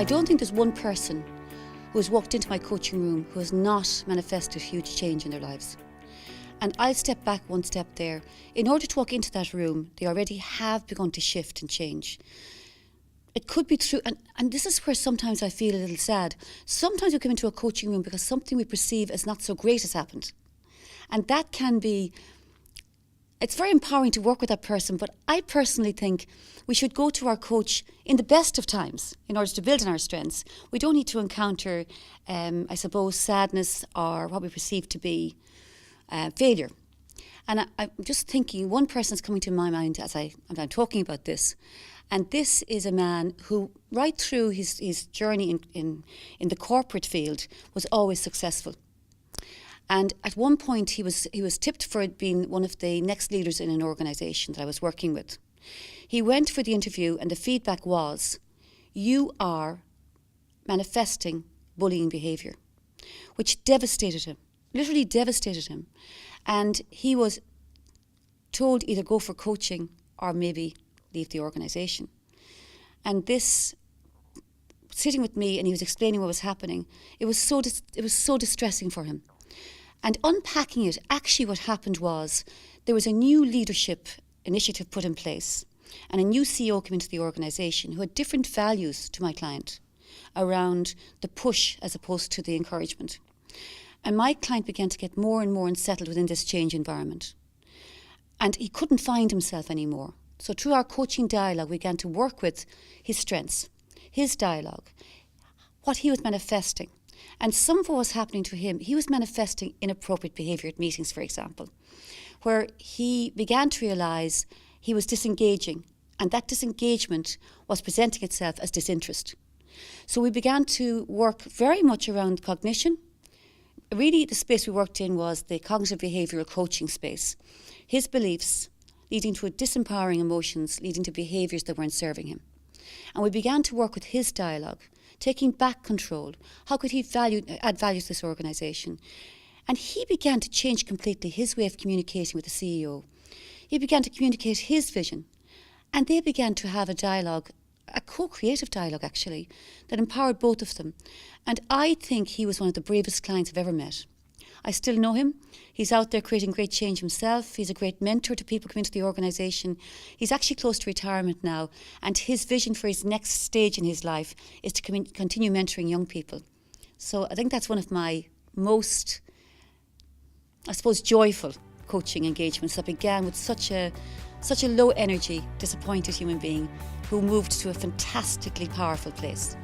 don't think there's one person who has walked into my coaching room who has not manifested huge change in their lives. And I'll step back one step there. In order to walk into that room, they already have begun to shift and change. It could be true, and this is where sometimes I feel a little sad. Sometimes we come into a coaching room because something we perceive as not so great has happened. And that can be, it's very empowering to work with that person, but I personally think we should go to our coach in the best of times in order to build on our strengths. We don't need to encounter, I suppose, sadness or what we perceive to be failure. And I'm just thinking, one person's coming to my mind as I'm talking about this, and this is a man who, right through his journey in the corporate field, was always successful. And at one point, he was tipped for being one of the next leaders in an organisation that I was working with. He went for the interview, and the feedback was, "You are manifesting bullying behaviour," which devastated him, literally devastated him. And he was told either go for coaching or maybe leave the organisation. And this, sitting with me, and he was explaining what was happening, it was so distressing for him. And unpacking it, actually what happened was there was a new leadership initiative put in place, and a new CEO came into the organisation who had different values to my client around the push as opposed to the encouragement. And my client began to get more and more unsettled within this change environment. And he couldn't find himself anymore. So through our coaching dialogue, we began to work with his strengths, his dialogue, what he was manifesting. And some of what was happening to him, he was manifesting inappropriate behaviour at meetings, for example, where he began to realise he was disengaging, and that disengagement was presenting itself as disinterest. So we began to work very much around cognition. Really, the space we worked in was the cognitive behavioural coaching space. His beliefs leading to disempowering emotions, leading to behaviours that weren't serving him. And we began to work with his dialogue, taking back control. How could he add value to this organisation? And he began to change completely his way of communicating with the CEO. He began to communicate his vision. And they began to have a dialogue, a co-creative dialogue actually, that empowered both of them. And I think he was one of the bravest clients I've ever met. I still know him. He's out there creating great change himself. He's a great mentor to people coming into the organisation. He's actually close to retirement now, and his vision for his next stage in his life is to continue mentoring young people. So I think that's one of my most, I suppose, joyful coaching engagements that began with such a low energy, disappointed human being who moved to a fantastically powerful place.